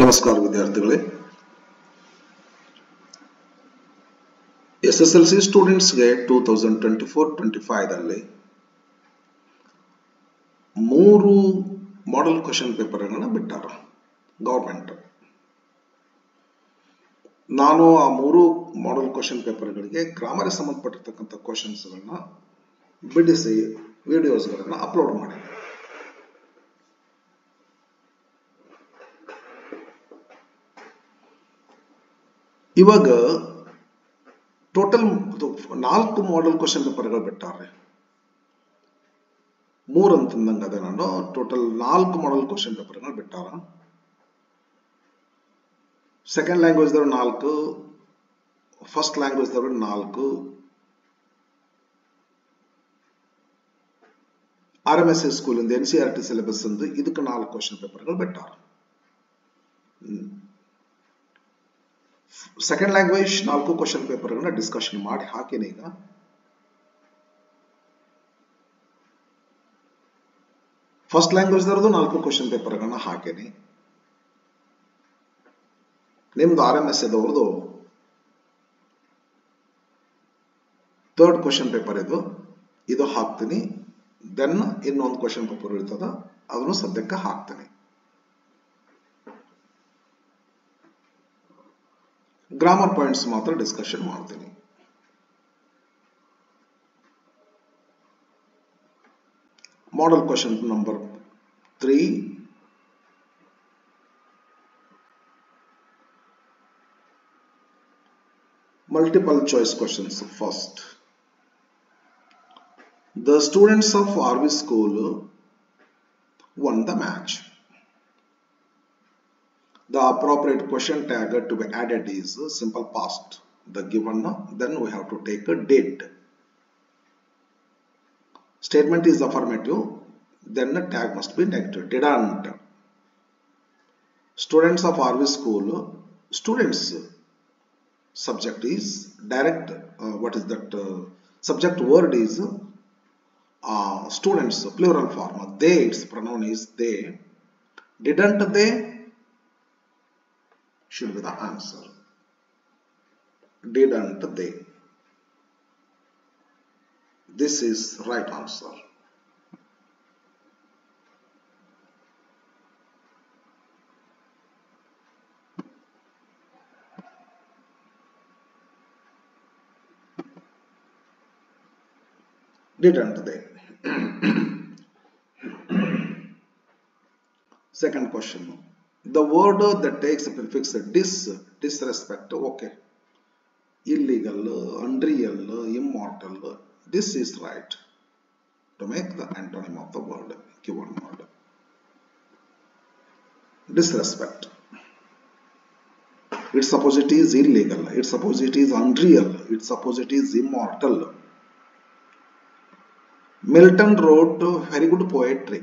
ನಮಸ್ಕಾರ ವಿದ್ಯಾರ್ಥಿಗಳೇ. ಎಸ್ಎಸ್ಎಲ್ಸಿ ಸ್ಟೂಡೆಂಟ್ಸ್ಗೆ 2024-25 ರಲ್ಲಿ 3 ಮಾಡೆಲ್ ಕ್ವೆಶ್ಚನ್ ಪೇಪರ್ಗಳನ್ನ ಬಿಟ್ಟಾರ ಗವರ್ಮೆಂಟ್. ನಾನು ಆ 3 ಮಾಡೆಲ್ ಕ್ವೆಶ್ಚನ್ ಪೇಪರ್ಗಳಿಗೆ ಗ್ರಾಮರ್ ಸಂಬಂಧಪಟ್ಟಿರ್ತಕ್ಕಂಥ ಕ್ವೆಶ್ಚನ್ಸ್ಗಳನ್ನ ಬಿಡಿಸಿ ವಿಡಿಯೋಸ್ಗಳನ್ನ ಅಪ್ಲೋಡ್ ಮಾಡಿದೆ. ಇವಾಗ ಟೋಟಲ್ 4 ಮಾಡೆಲ್ ಕ್ವೆಶ್ಚನ್ ಪೇಪರ್ಗಳು ಬಿಟ್ಟಾರೆ. 3 ಅಂತಂದಂಗ ಅದ. ನಾನು ಟೋಟಲ್ 4 ಮಾಡೆಲ್ ಕ್ವೆಶ್ಚನ್ ಪೇಪರ್ಗಳು ಬಿಟ್ಟಾರ. ಸೆಕೆಂಡ್ ಲ್ಯಾಂಗ್ವೇಜ್ ದವರು 4, ಫಸ್ಟ್ ಲ್ಯಾಂಗ್ವೇಜ್ ದವರು 4, RMSA ಸ್ಕೂಲ್ ಇಂದ NCERT ಸಿಲೆಬಸ್ ಅಂದು ಇದಕ್ಕೆ 4 ಕ್ವೆಶ್ಚನ್ ಪೇಪರ್ಗಳು ಬಿಟ್ಟಾರ. ಸೆಕೆಂಡ್ ಲ್ಯಾಂಗ್ವೇಜ್ 4 ಕ್ವೆಶ್ಚನ್ ಪೇಪರ್ಗಳನ್ನ ಡಿಸ್ಕಷನ್ ಮಾಡಿ ಹಾಕಿನಿ. ಈಗ ಫಸ್ಟ್ ಲ್ಯಾಂಗ್ವೇಜ್ ದರದು 4 ಕ್ವೆಶ್ಚನ್ ಪೇಪರ್ಗಳನ್ನ ಹಾಕಿನಿ. ನಿಮ್ದು RMSA ದವ್ರದು 3rd ಕ್ವೆಶ್ಚನ್ ಪೇಪರ್ ಇದು ಹಾಕ್ತೀನಿ. ದೆನ್ ಇನ್ನೊಂದು ಕ್ವೆಶ್ಚನ್ ಪೇಪರ್ ಇರ್ತದ, ಅದನ್ನು ಸದ್ಯಕ್ಕೆ ಹಾಕ್ತೀನಿ. ಗ್ರಾಮರ್ ಪಾಯಿಂಟ್ಸ್ ಮಾತ್ರ ಡಿಸ್ಕಷನ್ ಮಾಡ್ತೀನಿ. Model question number 3, multiple choice questions. First, the students of RV school won the match. The appropriate question tag to be added is simple past. The given, then we have to take a date. Statement is affirmative, then the tag must be negative. Didn't. Students of RV school, students. Subject is direct. What is that? Subject word is students, plural form. They, its pronoun is they. Didn't they? Should be the answer. Didn't they? This is right answer. Didn't they? Second question. The word that takes a prefix disrespect, okay. Illegal, unreal, immortal. This is right. To make the antonym of the word, given word. Disrespect. Its opposite is illegal. Its opposite is unreal. Its opposite is immortal. Milton wrote very good poetry.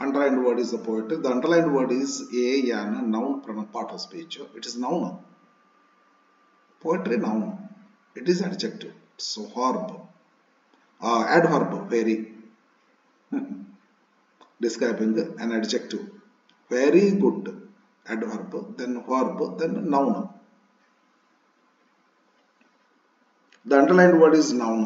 Underlined word is the poetry. The underlined word is an noun part of speech. It is noun. Poetry noun. It is adjective. So verb. Adverb, very. Describing an adjective. Very good. Adverb, then verb, then noun. The underlined word is noun.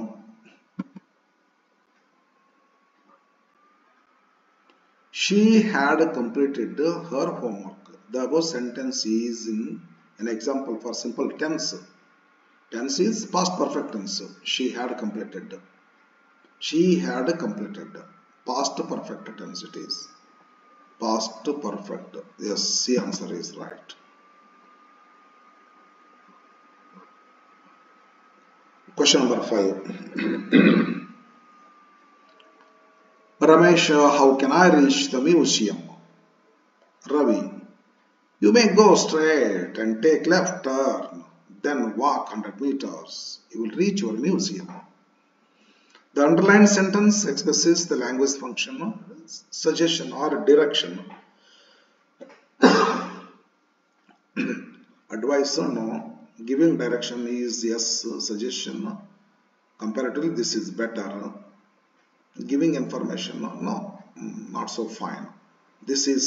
She had completed her homework. The above sentence is in an example for simple tense. Tense is past perfect tense. She had completed. She had completed. Past perfect tense it is. Past perfect. Yes, C answer is right. Question number 5. Ramesh, how can I reach the museum? Ravi, you may go straight and take left turn, then walk 100 meters. You will reach your museum. The underlined sentence expresses the language function, suggestion or direction. Advice, no. Giving direction is yes. Suggestion, comparatively this is better. Giving information, no, not so fine. This is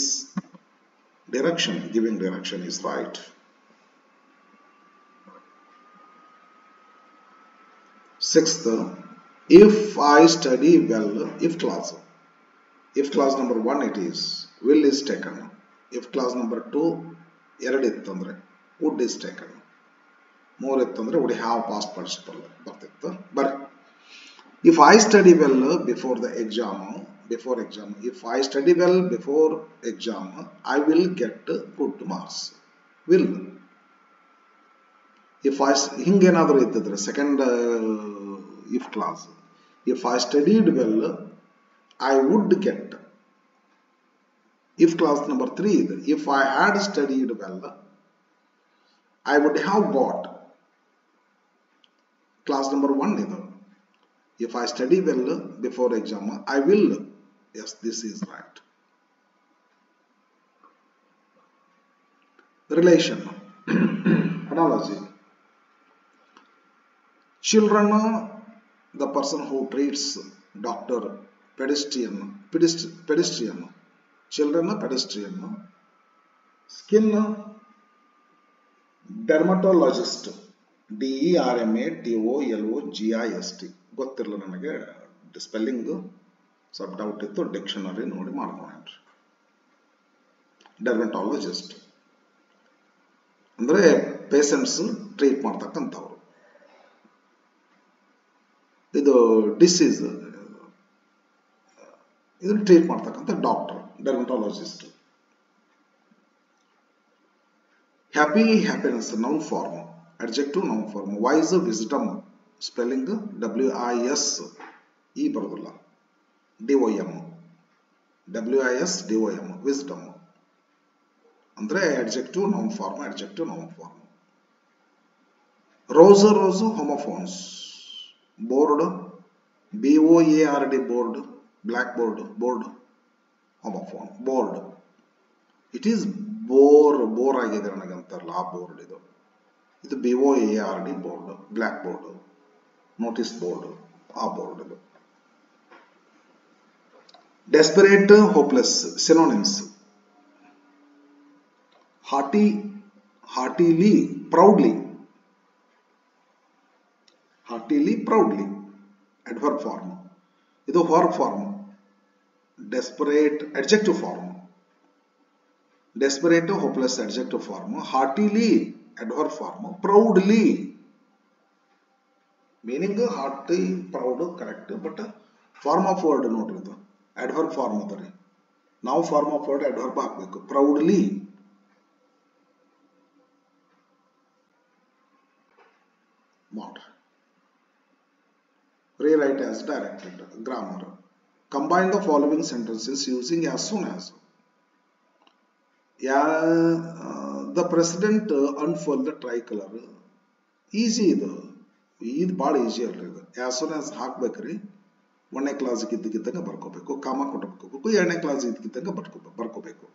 Direction, giving direction is right. Sixth, if I study well, if clause number 1 it is, will is taken. If clause number 2, ಎರಡು ಇತ್ತಂದ್ರೆ would is taken. 3 ಇತ್ತಂದ್ರೆ would have past participle ಬರ್ತಿತ್ತು. ಬರ್ರಿ. If I study well before exam, if I study well before exam, I will get good marks. Will. If I ಹಿಂಗೇನಾದರೂ ಇದ್ದಿದ್ರೆ second if clause. If I studied well, I would get. If clause number 3 is, if I had studied well, I would have got. Clause number 1 is, if I study well before exam, I will. Yes, this is right. Relation. Analogy. Children, the person who treats doctor, pedestrian. Children, pedestrian. Skin, dermatologist. DERMATOLOGIST. ಗೊತ್ತಿರಲ್ಲ ನನಗೆ spelling ಸ್ವಲ್ಪ doubt ಇತ್ತು, dictionary ನೋಡಿ ಮಾಡ್ಕೊಂಡ್ರಿ. Dermatologist ಅಂದ್ರೆ patients treat ಮಾಡ್ತಕ್ಕಂಥವ್ರು. ಇದು disease ಇದನ್ನು ಟ್ರೀಟ್ ಮಾಡ್ತಕ್ಕಂಥ doctor, dermatologist. Happy, happiness, noun form. Adjective, noun form. Wise, wisdom. Spelling WIS. E ಬರೋದಿಲ್ಲ. DOM. WIS DOM. Wisdom. ಅಂದ್ರೆ adjective, noun form. Adjective, noun form. Rose, homophones. Board. BOARD. Board. Blackboard. Board. Homophone. Board. It is bore ಆಗಿದೆ ನನಗಂತಾರಲ್ಲ ಆ board ಇದು. ಇದು BOARD board, black board, notice board, ಆ board ಇದು. Desperate, hopeless. Synonyms. Heartily, proudly. Adverb form. ಇದು verb form. Desperate adjective form. Desperate, hopeless adjective form. Heartily adverb form. Proudly, meaning hearty, proud, correct, but form of word ನೋಡ್ರಿ ಇದು adverb form ಅದರಿ. ನಾವು form of word adverb ಹಾಕಬೇಕು. Proudly. ಮಾಡ್ರಿ. Rewrite as directed. Grammar. Combine the following sentences using as soon as. The president unfurled the tricolor. Easy ಇದು ಭಾಳ easy ಅಲ್ರಿ ಇದು. ಆಸ್ ಸೂನ್ ಆಸ್ ಹಾಕ್ಬೇಕ್ರಿ. 1ನೇ ಕ್ಲಾಸ್ ಇದ್ದಕ್ಕಿದ್ದಂಗೆ ಬರ್ಕೋಬೇಕು, ಕಾಮ ಕೊಟ್ಕೋಬೇಕು. 2ನೇ ಕ್ಲಾಸ್ ಇದ್ದಕ್ಕಿದ್ದಂಗೆ ಬರ್ಕೋಬೇಕು.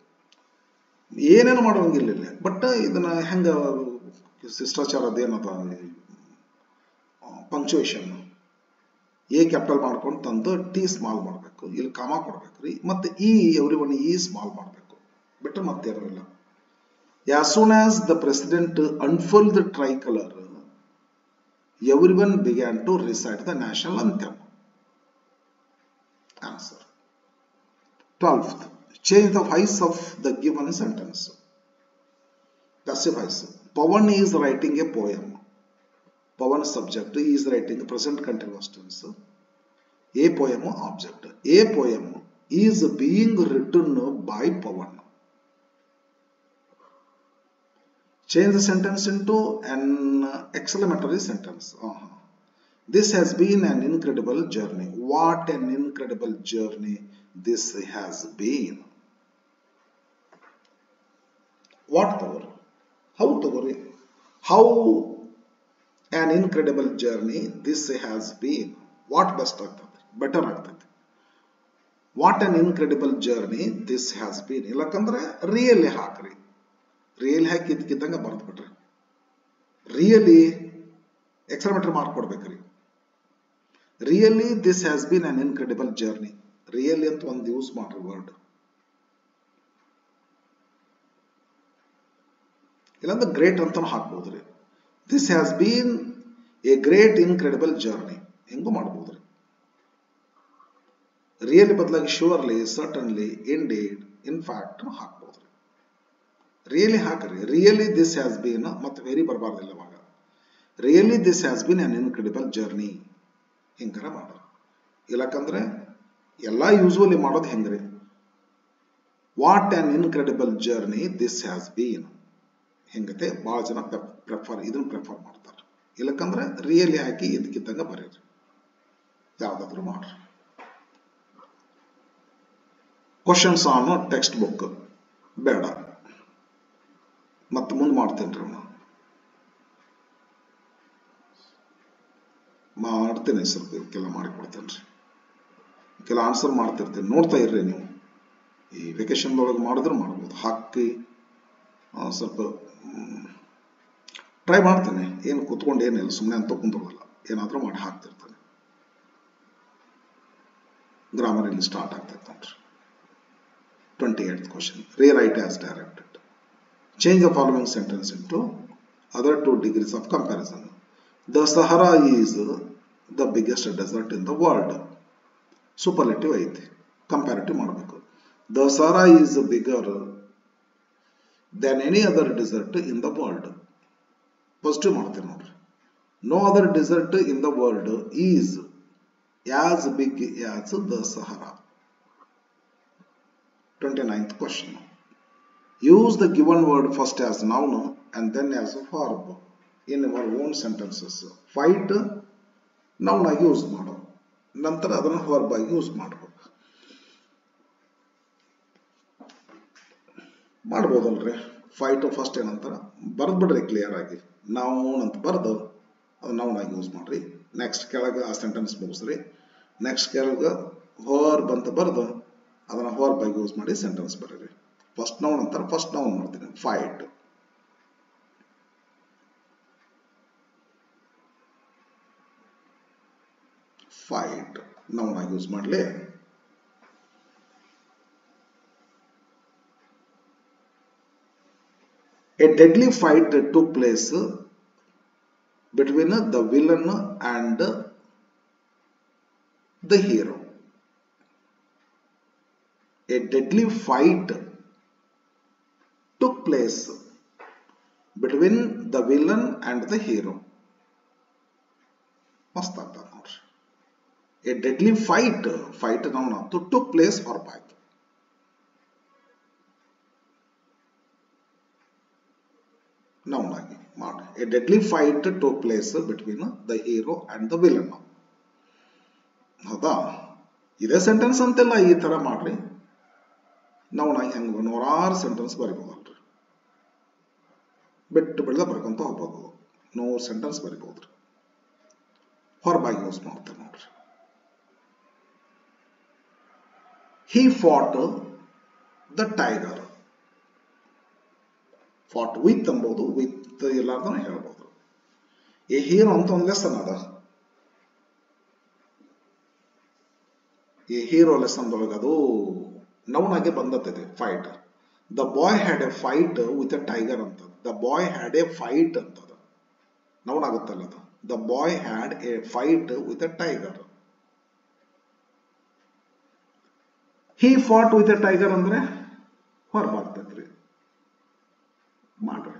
ಏನೇನು ಮಾಡೋಂಗಿಲ್ಲ. ಬಟ್ ಇದನ್ನ ಹೆಂಗ ಶಿಷ್ಟಾಚಾರ ಅದೇನದ ಪಂಕ್ಚುಯೇಷನ್ ಎ ಕ್ಯಾಪಿಟಲ್ ಮಾಡ್ಕೊಂಡು ತಂದು ಟಿ ಸ್ಮಾಲ್ ಮಾಡಬೇಕು, ಇಲ್ಲಿ ಕಾಮ ಕೊಡ್ಬೇಕ್ರಿ, ಮತ್ತೆ ಎವ್ರಿ ಒನ್ ಈ ಸ್ಮಾಲ್ ಮಾಡಬೇಕು, ಬಿಟ್ಟರೆ ಮತ್ತೆ ಇರೋಲ್ಲ. As soon as the president unfurled the tricolor, everyone began to recite the national anthem. Answer. 12th. Change the voice of the given sentence. Passive voice. Pawan is writing a poem. Pawan subject is writing present continuous tense. A poem object. A poem is being written by Pawan. Change the sentence into an exclamatory sentence. This has been an incredible journey. What an incredible journey this has been. What ತಗೋರಿ? How ತಗೋರಿ? How an incredible journey this has been. What best ಆಗ್ತದೆ? Better ಆಗ್ತದೆ. What an incredible journey this has been. ಇಲ್ಲಕಂದ್ರೆ really ಹಾಕ್ರಿ. Real ಹಾಕಿ ಇದಕ್ಕಿದ್ದಂಗೆ ಬರ್ದು ಬಿಟ್ರಿ. ರಿಯಲಿ ಎಕ್ಸ್ಟ್ರಾಮೇಟರ್ ಮಾರ್ಕ್ ಕೊಡ್ಬೇಕ್ರಿ. Really this has been an incredible journey. Really ಅಂತ ಒಂದು ಯೂಸ್ ಮಾಡ್ರಿ ವರ್ಡ್. ಇಲ್ಲಾಂದ್ರೆ ಗ್ರೇಟ್ ಅಂತ ಹಾಕ್ಬೋದ್ರಿ. This has been a great incredible journey ಹೆಂಗೂ ಮಾಡ್ಬೋದ್ರಿ. ರಿಯಲಿ ಬದಲಾಗಿ surely, certainly, indeed, in fact ಹಾಕ್ಬೋದ್ರಿ. ರಿಯಲಿ ಹಾಕ್ರಿ. ರಿಯಲಿ ದಿಸ್ ಹ್ಯಾಸ್ ಬೀನ್ ಮತ್ತೆ ವೆರಿ ಬರಬಾರ್ದಿಲ್ಲ ಅವಾಗ. Really this has been an incredible journey ಹಿಂಗಾರ ಮಾಡ್ರಿ. ಇಲ್ಲಕಂದ್ರೆ ಎಲ್ಲ ಯೂಶುವಲಿ ಮಾಡೋದು ಹೆಂಗ್ರಿ, what an incredible journey this has been ಹೆಂಗತೆ ಭಾಳ ಜನ ಇದನ್ನ ಪ್ರೆಫರ್ ಮಾಡ್ತಾರೆ. ಇಲ್ಲಕಂದ್ರೆ ರಿಯಲಿ ಹಾಕಿ ಇದಕ್ಕಿದ್ದಂಗ ಬರೀರಿ, ಯಾವ್ದಾದ್ರು ಮಾಡ್ರಿ. ಕ್ವಶನ್ಸ್ ಆನ್ ಟೆಕ್ಸ್ಟ್ ಬುಕ್ ಬೇಡ, ಮತ್ತೆ ಮುಂದೆ ಮಾಡ್ತೇನ್ರಿ. ಮಾಡ್ತೇನೆ, ಸ್ವಲ್ಪ ಇವಕ್ಕೆಲ್ಲ ಮಾಡಿಕೊಡ್ತೇನೆ ರೀ. ಕೆಲ ಆನ್ಸರ್ ಮಾಡ್ತಿರ್ತೀನಿ, ನೋಡ್ತಾ ಇರ್ರಿ ನೀವು. ಈ ವೆಕೇಶನ್ದೊಳಗೆ ಮಾಡಿದ್ರು ಮಾಡ್ಬೋದು, ಹಾಕಿ ಸ್ವಲ್ಪ ಟ್ರೈ ಮಾಡ್ತೇನೆ. ಏನು ಕೂತ್ಕೊಂಡು ಏನಿಲ್ಲ, ಸುಮ್ಮನೆ ಅಂತ ಕುಂತ್ಕೊಳ್ಳಲ್ಲ, ಏನಾದರೂ ಮಾಡಿ ಹಾಕ್ತಿರ್ತಾನೆ. ಗ್ರಾಮರ್ ಇಲ್ಲಿ ಸ್ಟಾರ್ಟ್ ಆಗ್ತೈತೆ ನೋಡ್ರಿ. 28th question. Rewrite as directed. Change the following sentence into other two degrees of comparison. The Sahara is the biggest desert in the world. Superlative ಐತಿ, comparative ಮಾಡಬೇಕು. The Sahara is bigger than any other desert in the world. Positive ಮಾಡ್ತೇನೆ ನೋಡ್ರಿ. No other desert in the world is as big as the Sahara. 29th question. Use the given word first as noun and then as a verb in our own sentences. Fight noun ಆಗಿ use ಮಾಡೋ, ನಂತರ ಅದನ್ನು verb ಆಗಿ use ಮಾಡ್ಬೋದಲ್ರಿ. Fight first ಏನಂತಾರ ಬರ್ದ್ಬಿಡ್ರಿ clear ಆಗಿ, noun ಅಂತ ಬರ್ದು ಅದು ನೌನ್ ಆಗಿ ಯೂಸ್ ಮಾಡ್ರಿ. ನೆಕ್ಸ್ಟ್ ಕೆಳಗೆ ಆ ಸೆಂಟೆನ್ಸ್ ಮುಗಿಸ್ರಿ. ನೆಕ್ಸ್ಟ್ ಕೆಳಗೆ verb ಅಂತ ಬರ್ದು ಅದನ್ನ verb ಆಗಿ ಯೂಸ್ ಮಾಡಿ ಸೆಂಟೆನ್ಸ್ ಬರೀರಿ. ಫಸ್ಟ್ ನೌನ್ ಅಂತಾರೆ, ಫಸ್ಟ್ ನೌನ್ ಮಾಡ್ತೀನಿ. ಫೈಟ್, ಫೈಟ್ ನೌನ್ ಆಗಿ ಯೂಸ್ ಮಾಡಲಿ. A deadly fight took place between the villain and the hero. A deadly fight took place between the villain and the hero. ಮಸ್ತ್ ಆಗ್ತದೆ ನೋಡ್ರಿ. A deadly fight, fight noun ಆಯ್ತು, took place verb ಆಯ್ತು. noun ಆಗಿ ಮಾಡಿ. A deadly fight took place between the hero and the villain. ಹೌದಾ? ಇದೇ sentence ಅಂತೆಲ್ಲ ಈ ತರ ಮಾಡ್ರಿ. noun ಆಗಿ ಹೆಂಗ ನೂರಾರು ಸೆಂಟೆನ್ಸ್ ಬರಿಬಹುದಲ್ರಿ, ಬಿಟ್ಟು ಬಿಡದ ಬರ್ಕೊಂತ ಹೋಗ್ಬೋದು. 100 ಸೆಂಟೆನ್ಸ್ ಬರಿಬಹುದ್ರಿ. verb ಆಗಿ ಯೂಸ್ ಮಾಡ್ತಾರೆ ನೋಡ್ರಿ. He fought the tiger. Fought with ಅಂಬೋದು, ವಿತ್ ಎಲ್ಲಾರ್ದೂ ಹೇಳ್ಬೋದು. ಈ ಹೀರೋ ಅಂತ ಒಂದು ಲೆಸನ್ ಅದ. ಈ ಹೀರೋ ಲೆಸನ್ ಒಳಗೆ ಅದು ನೌನ್ ಆಗಿ ಬಂದತ್ತದೆ fight. The boy had a fight with a tiger ಅಂತ. The boy had a fight ಅಂತದ ನೌನ್ ಆಗುತ್ತಲ್ಲ ಅದು. The boy had a fight with a tiger. He fought with a tiger ಅಂದ್ರೆ ಹೊರಬ ಆಗ್ತೈತ್ರಿ, ಮಾಡ್ರಿ.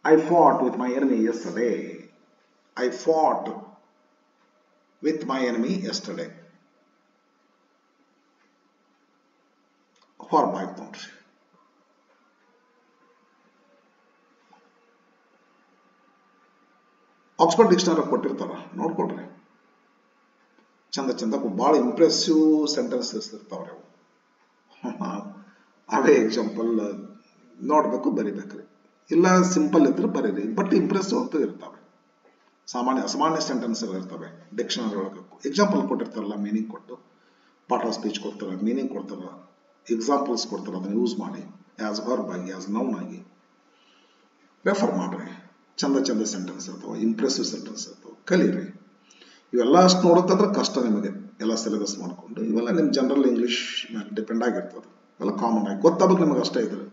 I fought with my enemy yesterday. I fought with my enemy yesterday. verb ಆಯ್ತು ನೋಡ್ರಿ. Oxford dictionary ಕೊಟ್ಟಿರ್ತಾರ, ನೋಡ್ಕೊಡ್ರಿ. ಚಂದ ಚಂದ ಭಾಳ ಇಂಪ್ರೆಸಿವ್ ಸೆಂಟೆನ್ಸಸ್ ಇರ್ತಾವ್ರಿ ಅವು. ಅವೇ ಎಕ್ಸಾಂಪಲ್ ನೋಡ್ಬೇಕು, ಬರಿಬೇಕ್ರಿ. ಇಲ್ಲ ಸಿಂಪಲ್ ಇದ್ರೆ ಬರೀರಿ, ಬಟ್ ಇಂಪ್ರೆಸಿವ್ ಅಂತ ಇರ್ತಾವೆ. ಅಸಾಮಾನ್ಯ ಸೆಂಟೆನ್ಸ್ ಇರ್ತವೆ ಡಿಕ್ಷನರಿ ಒಳಗೆ. ಎಕ್ಸಾಂಪಲ್ ಕೊಟ್ಟಿರ್ತಾರಲ್ಲ, ಮೀನಿಂಗ್ ಕೊಟ್ಟು ಪಾರ್ಟ್ ಆಫ್ ಸ್ಪೀಚ್ ಕೊಡ್ತಾರ, ಮೀನಿಂಗ್ ಕೊಡ್ತಾರ, ಎಕ್ಸಾಂಪಲ್ಸ್ ಕೊಡ್ತಾರ, ಅದನ್ನ ಯೂಸ್ ಮಾಡಿ ಆಸ್ ವರ್ಬ್ ಆಗಿ, ಆಸ್ ನೌನ್ ಆಗಿ ರೆಫರ್ ಮಾಡ್ರಿ. ಚಂದ ಚಂದ ಸೆಂಟೆನ್ಸ್ ಇರ್ತಾವ, ಇಂಪ್ರೆಸಿವ್ ಸೆಂಟೆನ್ಸ್ ಇರ್ತಾವ, ಕಲೀರಿ. ಇವೆಲ್ಲ ಅಷ್ಟು ನೋಡೋಕ್ಕಂದ್ರೆ ಕಷ್ಟ ನಿಮಗೆ, ಎಲ್ಲ ಸಿಲೆಬಸ್ ಮಾಡ್ಕೊಂಡು. ಇವೆಲ್ಲ ನಿಮ್ಮ ಜನರಲ್ ಇಂಗ್ಲೀಷ್ ಮೇಲೆ ಡಿಪೆಂಡ್ ಆಗಿರ್ತದೆ. ಎಲ್ಲ ಕಾಮನ್ ಆಗಿ ಗೊತ್ತಾಗಬೇಕು ನಿಮಗೆ ಅಷ್ಟೇ ಇದ್ರೆ.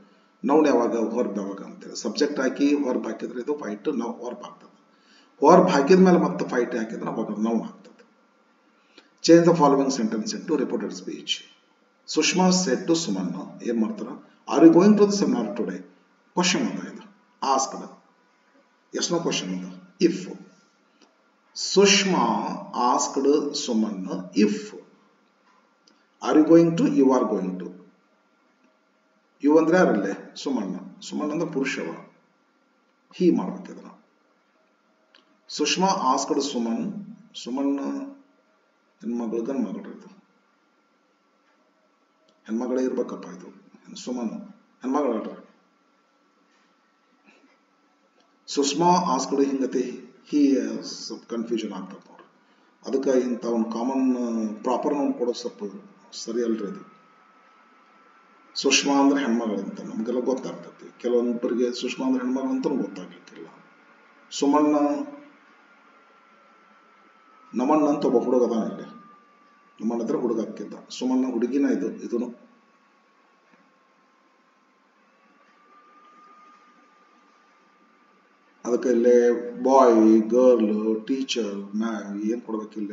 ನೌನ್ ಯಾವಾಗ ವರ್ಬ್ ಯಾವಾಗ ಅಂತೇಳಿ ಸಬ್ಜೆಕ್ಟ್ ಹಾಕಿ ವರ್ಬ್ ಹಾಕಿದ್ರೆ ಇದು ಫೈಟ್ ನಾವು ವರ್ಬ್ ಆಗ್ತದೆ. ವರ್ಬ್ ಹಾಕಿದ ಮೇಲೆ ಮತ್ತೆ ಫೈಟ್ ಹಾಕಿದ್ರೆ ಅವಾಗ ನೌನ್ ಆಗ್ತದೆ. Change the following sentence into reported speech. Sushma said to Suman, ಏನ್ ಮಾಡ್ತಾರ, are you going to the seminar today? Question ಅದ ಇದು, ಆಸ್ಕ್ಡ್. ಎಸ್ ನೋ ಕ್ವಶನ್ ಅದ. If Sushma asked Suman if, are you going to, you are going to. You ಅಂದ್ರೆ ಯಾರಲ್ಲೇ? ಸುಮನ್. ಸುಮನ್ ಅಂದ್ರೆ ಪುರುಷವ, he ಮಾಡ್ಬೇಕಿದ್ರ. ಸುಷ್ಮಾ ಆಸ್ಕ್ಡ್ ಸುಮನ್, ಸುಮನ್ ಹೆಣ್ಮಗಳು ಗನ್ ಮಗಳು, ಇದು ಹೆಣ್ಮಗಳೇ ಇರ್ಬೇಕಪ್ಪ, ಇದು ಸುಮನ್ ಹೆಣ್ಮಗಳಲ್ರಿ. ಸುಷ್ಮಾ ಆಸ್ಕ್ಡ್ ಹಿಂಗತಿ ಹೀ ಸ್ವಲ್ಪ ಕನ್ಫ್ಯೂಷನ್ ಆಗ್ತದೆ ನೋಡ್ರಿ. ಅದಕ್ಕೆ ಇಂಥ ಒಂದು ಕಾಮನ್ ಪ್ರಾಪರ್ ನೌನ್ ಕೊಡೋದು ಸ್ವಲ್ಪ ಸರಿ ಅಲ್ರಿ ಇದು. ಸುಷ್ಮಾ ಅಂದ್ರೆ ಹೆಣ್ಮಗಳು ಅಂತ ನಮಗೆಲ್ಲ ಗೊತ್ತಾಗ್ತೈತಿ, ಕೆಲವೊಬ್ಬರಿಗೆ ಸುಷ್ಮಾ ಅಂದ್ರೆ ಹೆಣ್ಮಗಳು ಅಂತ ಗೊತ್ತಾಗ್ಲಿಕ್ಕಿಲ್ಲ. ಸುಮಣ್ಣ, ನಮಣ್ಣ ಅಂತ ಒಬ್ಬ ಹುಡುಗ ಅದಾನ ಇಲ್ಲಿ, ನಮ್ಮಣ್ಣ ಹತ್ರ ಹುಡುಗ ಹಾಕಿದ್ದ, ಸುಮಣ್ಣ ಹುಡುಗಿನ ಇದು. ಇದನ್ನು ಅದಕ್ಕೆ ಇಲ್ಲೇ ಬಾಯ್, ಗರ್ಲ್, ಟೀಚರ್, ಏನ್ ಕೊಡ್ಬೇಕಿಲ್ಲ,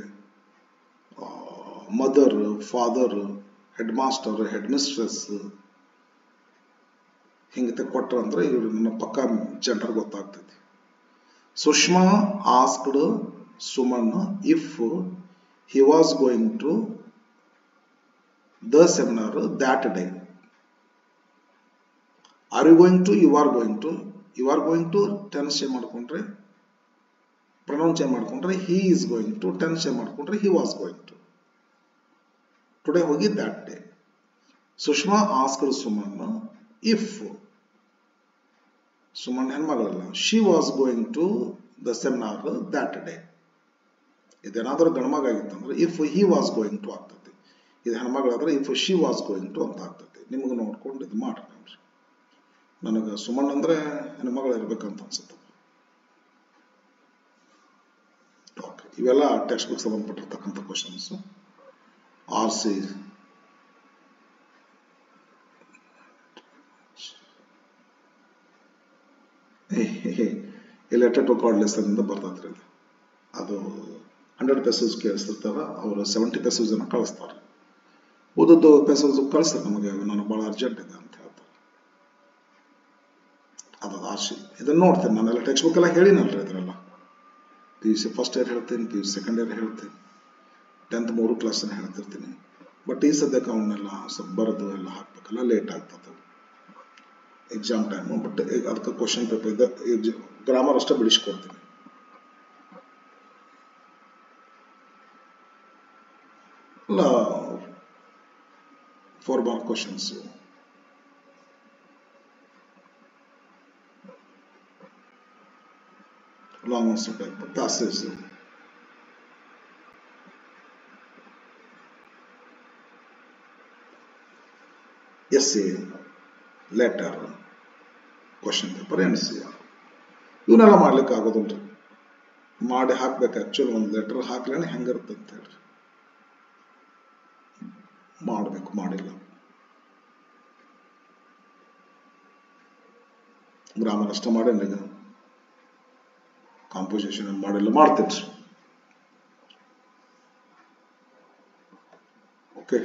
mother, father, head master, head mistress ಹಿಂಗತೆ ಕೊಟ್ರ ಅಂದ್ರೆ ಇವ್ರು ನನ್ನ ಪಕ್ಕ ಜನರು ಗೊತ್ತಾಗ್ತೈತಿ. Sushma asked Suman if he was going to the seminar that day. Are you going to, you are going to. You are going to tense change ಮಾಡ್ಕೊಂಡ್ರೆ, pronoun change ಮಾಡ್ಕೊಂಡ್ರೆ he is going to, tense change ಮಾಡ್ಕೊಂಡ್ರೆ he was going to. Today ಹೋಗಿ that day. Sushma asked Suman if, Suman ಹೆಣ್ಮಗಳಲ್ಲ, she was going to the seminar that day. ಇದೇನಾದ್ರೂ ಗಣಮಗ ಆಗಿತ್ತಂದ್ರೆ if he was going to ಆಗ್ತದೆ, ಇದು ಹೆಣ್ಮಗಳಾದ್ರೆ if she was going to ಅಂತ ಆಗ್ತದೆ. ನಿಮ್ಗೆ ನೋಡ್ಕೊಂಡು ಇದು ಮಾಡ್ರಿ. ನನಗೆ ಸುಮನ್ ಅಂದ್ರೆ ಹೆಣ್ಮಗಳು ಇರ್ಬೇಕಂತ ಅನ್ಸುತ್ತೆ. ಓಕೆ, ಇವೆಲ್ಲ ಟೆಕ್ಸ್ಟ್ ಬುಕ್ ಸಂಬಂಧಪಟ್ಟಿರ್ತಕ್ಕಂಥ ಕ್ವಶನ್ಸ್. RC ಈ ಲೆಟರ್ ಟು ಗಾಡ್ ಲೆಸನ್ ಇಂದ ಬರ್ತದ್ರಿ. ಅದು 100 ಪೆಸೋಸ್ ಕೇಳಿಸ್ತಿರ್ತಾರ, ಅವರು 70 ಪೆಸೋಸ್ ಅನ್ನ ಕಳಿಸ್ತಾರೆ. ಓದದ್ದು ಪೆಸೋಸ್ ಕಳಿಸ್ತಾರೆ ನಮಗೆ, ನನಗೆ ಬಹಳ ಅರ್ಜೆಂಟ್ ಇದೆ ಅಂತ ಹೇಳ್ತಾರೆ. ಅದು ಆಶೆ. ಇದನ್ನ ನೋಡ್ತೇನೆ ನಾನೆಲ್ಲ ಟೆಕ್ಸ್ಟ್ ಬುಕ್ ಎಲ್ಲ ಹೇಳಿನಲ್ರಿ. ಇದರೆಲ್ಲ PUC ಫಸ್ಟ್ ಇಯರ್ ಹೇಳ್ತೀನಿ, PUC ಸೆಕೆಂಡ್ ಇಯರ್ ಹೇಳ್ತೀನಿ, 10th 3 ಕ್ಲಾಸ್ ಹೇಳ್ತಿರ್ತೀನಿ. ಬಟ್ ಈ ಸದ್ಯಕ್ಕೆ ಅವನ್ನೆಲ್ಲ ಸ್ವಲ್ಪ ಬರೆದು ಎಲ್ಲ ಹಾಕ್ಬೇಕಲ್ಲ, ಲೇಟ್ ಆಗ್ತದೆ ಎಕ್ಸಾಮ್ ಟೈಮು. ಬಟ್ ಅದಕ್ಕೆ ಕ್ವಶನ್ ಪೇಪರ್ ಇದೆ, ಗ್ರಾಮರ್ ಅಷ್ಟೇ ಬಿಡಿಸ್ಕೊಡ್ತೀನಿ. ಅಲ್ಲ 4 mark questions. Long answer type, passage, essay, letter, question paper, NCR. ಇವನ್ನೆಲ್ಲ ಮಾಡ್ಲಿಕ್ಕೆ ಆಗೋದಿಲ್ಲ, ಮಾಡಿ ಹಾಕ್ಬೇಕು. ಆಕ್ಚುಲಿ ಒಂದು ಲೆಟರ್ ಹಾಕ್ಲೇನೆ ಹೆಂಗಿರುತ್ತೆ ಅಂತ ಹೇಳ್ರಿ, ಮಾಡಬೇಕು. ಮಾಡಿಲ್ಲ, ಗ್ರಾಮರ್ ಅಷ್ಟ ಮಾಡೇನಿ, ಈಗ ಕಾಂಪೋಸಿಷನ್ ಮಾಡಿಲ್ಲ, ಮಾಡ್ತೀನಿ. ಓಕೆ,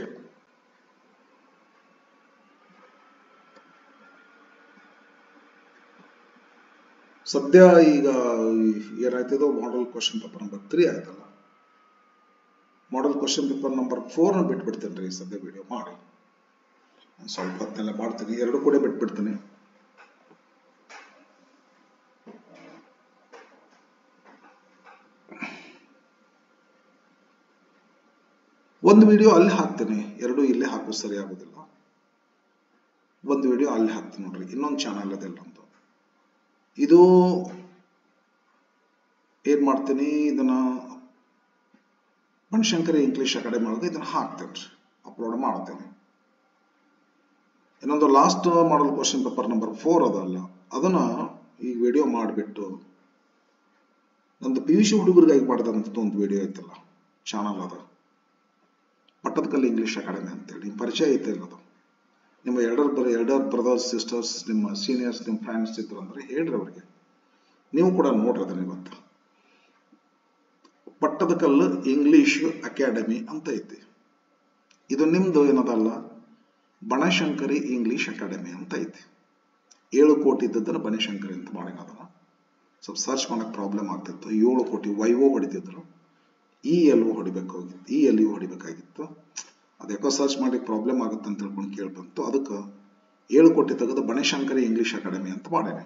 ಸದ್ಯ ಈಗ ಏನಾಯ್ತಿದೋ ಮಾಡೆಲ್ ಕ್ವಶನ್ ಪೇಪರ್ ನಂಬರ್ 3 ಆಯ್ತಲ್ಲ, ಮಾಡೆಲ್ ಕ್ವಶನ್ ಪೇಪರ್ ನಂಬರ್ 4 ಬಿಟ್ಬಿಡ್ತೇನೆ ರೀ ಸದ್ಯ ವಿಡಿಯೋ ಮಾಡಿ. ಸ್ವಲ್ಪ ಹೊತ್ನೆಲ್ಲ ಮಾಡ್ತೀನಿ, 2 ಕೂಡ ಬಿಟ್ಬಿಡ್ತೀನಿ. ಒಂದು ವಿಡಿಯೋ ಅಲ್ಲಿ ಹಾಕ್ತೇನೆ, 2 ಇಲ್ಲೇ ಹಾಕೋ ಸರಿ ಆಗೋದಿಲ್ಲ. ಒಂದು ವಿಡಿಯೋ ಅಲ್ಲಿ ಹಾಕ್ತೀನಿ ನೋಡ್ರಿ, ಇನ್ನೊಂದು ಚಾನಲ್ ಅದೆಲ್ಲ ಅಂತ. ಇದು ಏನ್ ಮಾಡ್ತೀನಿ, ಇದನ್ನ ಬನಶಂಕರಿ ಇಂಗ್ಲಿಷ್ ಅಕಾಡೆಮಿ ಒಳಗೆ ಇದನ್ನ ಹಾಕ್ತೇನೆ, ಅಪ್ಲೋಡ್ ಮಾಡ್ತೇನೆ. ಇನ್ನೊಂದು last model question paper number 4 ಅದಲ್ಲ, ಅದನ್ನ ಈ ವಿಡಿಯೋ ಮಾಡಿಬಿಟ್ಟು ನಂದು PUC ಹುಡುಗರಿಗಾಗಿ ಮಾಡಿದಂತ ಒಂದು ವಿಡಿಯೋ ಐತಲ್ಲ, ಚಾನಲ್ ಅದ, ಪಟ್ಟದಕಲ್ಲು ಇಂಗ್ಲಿಷ್ ಅಕಾಡೆಮಿ ಅಂತೇಳಿ, ಪರಿಚಯ ಐತೆ ಇಲ್ಲ ಅದು. ನಿಮ್ಮ ಎಲ್ಡರ್ ಬ್ರದರ್ಸ್ ಸಿಸ್ಟರ್ಸ್, ನಿಮ್ಮ ಸೀನಿಯರ್ಸ್, ನಿಮ್ಮ ಫ್ರೆಂಡ್ಸ್ ಇದ್ರು ಅಂದರೆ ಹೇಳ್ರಿ ಅವ್ರಿಗೆ. ನೀವು ಕೂಡ ನೋಡ್ರಿ ಅದನ್ನ. ಇವತ್ತು ಪಟ್ಟದಕಲ್ಲು ಇಂಗ್ಲಿಷ್ ಅಕಾಡೆಮಿ ಅಂತ ಐತಿ. ಇದು ನಿಮ್ದು ಏನದಲ್ಲ, ಬನಶಂಕರಿ ಇಂಗ್ಲಿಷ್ ಅಕಾಡೆಮಿ ಅಂತ ಐತಿ. 7 ಕೋಟಿ ಇದ್ದದನ್ನ ಬನಶಂಕರಿ ಅಂತ ಮಾಡಿನ. ಅದನ್ನ ಸ್ವಲ್ಪ ಸರ್ಚ್ ಮಾಡಕ್ ಪ್ರಾಬ್ಲಮ್ ಆಗ್ತಿತ್ತು. 7 ಕೋಟಿ ವೈವೋ ಹೊಡಿತಿದ್ರು, ELO ಹೊಡಿಬೇಕಾಗಿತ್ತು, ELU ಹೊಡಿಬೇಕಾಗಿತ್ತು. ಅದಕ್ಕೋ ಸರ್ಚ್ ಮಾಡಿ ಪ್ರಾಬ್ಲಮ್ ಆಗುತ್ತೆ ಅಂತ ತಿಳ್ಕೊಂಡು ಕೇಳ್ಬಂತು. ಅದಕ್ಕೆ 7 ಕೋಟಿ ತೆಗೆದು ಬನಶಂಕರಿ ಇಂಗ್ಲಿಷ್ ಅಕಾಡೆಮಿ ಅಂತ ಮಾಡೇನೆ.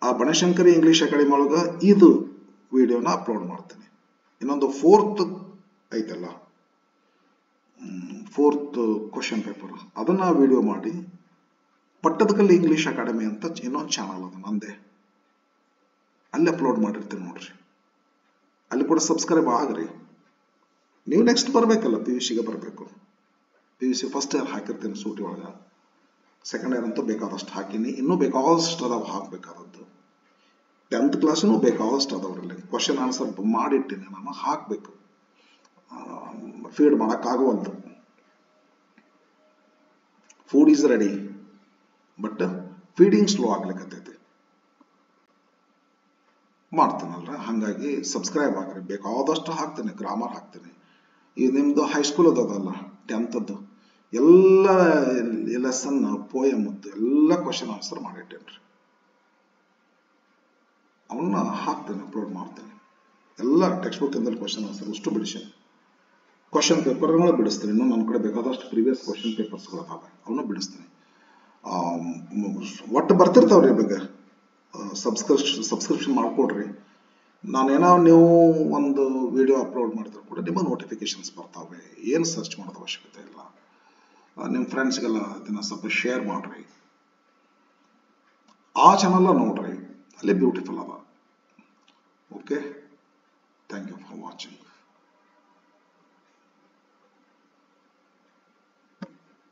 ಆ ಬನಶಂಕರಿ ಇಂಗ್ಲಿಷ್ ಅಕಾಡೆಮಿ ಒಳಗ ಇದು ವಿಡಿಯೋನ ಅಪ್ಲೋಡ್ ಮಾಡ್ತೇನೆ. ಇನ್ನೊಂದು 4th ಐತಲ್ಲ, 4th ಕ್ವಶನ್ ಪೇಪರ್, ಅದನ್ನ ವಿಡಿಯೋ ಮಾಡಿ ಪಟ್ಟದಕಲ್ಲು ಇಂಗ್ಲಿಷ್ ಅಕಾಡೆಮಿ ಅಂತ ಇನ್ನೊಂದು ಚಾನಲ್ ಅದ ನಂದೇ, ಅಲ್ಲಿ ಅಪ್ಲೋಡ್ ಮಾಡಿರ್ತೀನಿ ನೋಡ್ರಿ. ಅಲ್ಲಿ ಕೂಡ ಸಬ್ಸ್ಕ್ರೈಬ್ ಆಗ್ರಿ. ನೀವು ನೆಕ್ಸ್ಟ್ ಬರಬೇಕಲ್ಲ, PUCಗೆ ಬರಬೇಕು. PUC ಫಸ್ಟ್ ಇಯರ್ ಹಾಕಿರ್ತೀನಿ ಸೂಟಿ ಒಳಗ, ಸೆಕೆಂಡ್ ಇಯರ್ ಅಂತೂ ಬೇಕಾದಷ್ಟು ಹಾಕಿನಿ. ಇನ್ನೂ ಬೇಕಾದಷ್ಟು ಅದಾವ ಹಾಕ್ಬೇಕಾದದ್ದು. 10th ಕ್ಲಾಸ್ನೂ ಬೇಕಾದಷ್ಟು ಅದಾವ್ರಲ್ಲಿ. ಕ್ವಶನ್ ಆನ್ಸರ್ ಮಾಡಿಟ್ಟಿನಿ, ನಾನು ಹಾಕ್ಬೇಕು. ಫೀಡ್ ಮಾಡೋಕ್ಕಾಗವಲ್ದು. Food is ready, but feeding slow ಆಗ್ಲಿಕ್ಕತ್ತೈತಿ. ಮಾಡ್ತೀನಲ್ರ, ಹಾಗಾಗಿ ಸಬ್ಸ್ಕ್ರೈಬ್ ಆಗ್ರಿ. ಬೇಕಾದಷ್ಟು ಹಾಕ್ತೇನೆ. ಗ್ರಾಮರ್ ಹಾಕ್ತೇನೆ. ಈ ನಿಮ್ದು ಹೈಸ್ಕೂಲ್ ಅದಲ್ಲ, 10th ಎಲ್ಲ ಲೆಸನ್, ಪೋಯಮ್ ಎಲ್ಲ ಕ್ವಶನ್ ಆನ್ಸರ್ ಮಾಡಿಟ್ಟೇನ್ರಿ. ಅವನ್ನ ಹಾಕ್ತೇನೆ, ಅಪ್ಲೋಡ್ ಮಾಡ್ತೇನೆ. ಎಲ್ಲ ಟೆಕ್ಸ್ಟ್ ಬುಕ್ ಇಂದ ಕ್ವಶನ್ ಆನ್ಸರ್ ಅಷ್ಟು ಬಿಡಿಸೇನೆ. ಕ್ವಶನ್ ಪೇಪರ್ಗಳ ಬಿಡಿಸ್ತೀನಿ. ಇನ್ನೂ ನನ್ನ ಕಡೆ ಬೇಕಾದಷ್ಟು ಪ್ರೀವಿಯಸ್ ಕ್ವಶನ್ ಪೇಪರ್ಸ್ಗಳು ಅದಾವೆ, ಅವನ್ನ ಬಿಡಿಸ್ತೀನಿ. ಒಟ್ಟು ಬರ್ತಿರ್ತಾವ್ರಿ. ಇವಾಗ ಸಬ್ಸ್ಕ್ರಿಪ್ಷನ್ ಮಾಡ್ಕೊಡ್ರಿ. ನಾನೇನೋ ನೀವು ಒಂದು ವಿಡಿಯೋ ಅಪ್ಲೋಡ್ ಮಾಡಿದ್ರು ಕೂಡ ನಿಮ್ಮ ನೋಟಿಫಿಕೇಶನ್ಸ್ ಬರ್ತಾವೆ. ಏನು ಸರ್ಚ್ ಮಾಡೋದು ಅವಶ್ಯಕತೆ ಇಲ್ಲ. ನಿಮ್ಮ ಫ್ರೆಂಡ್ಸ್ಗೆಲ್ಲ ಅದನ್ನ ಸ್ವಲ್ಪ ಶೇರ್ ಮಾಡ್ರಿ. ಆ ಚಾನಲ್ ನೋಡ್ರಿ, ಅಲ್ಲಿ ಬ್ಯೂಟಿಫುಲ್ ಅದ. Okay, thank you for watching.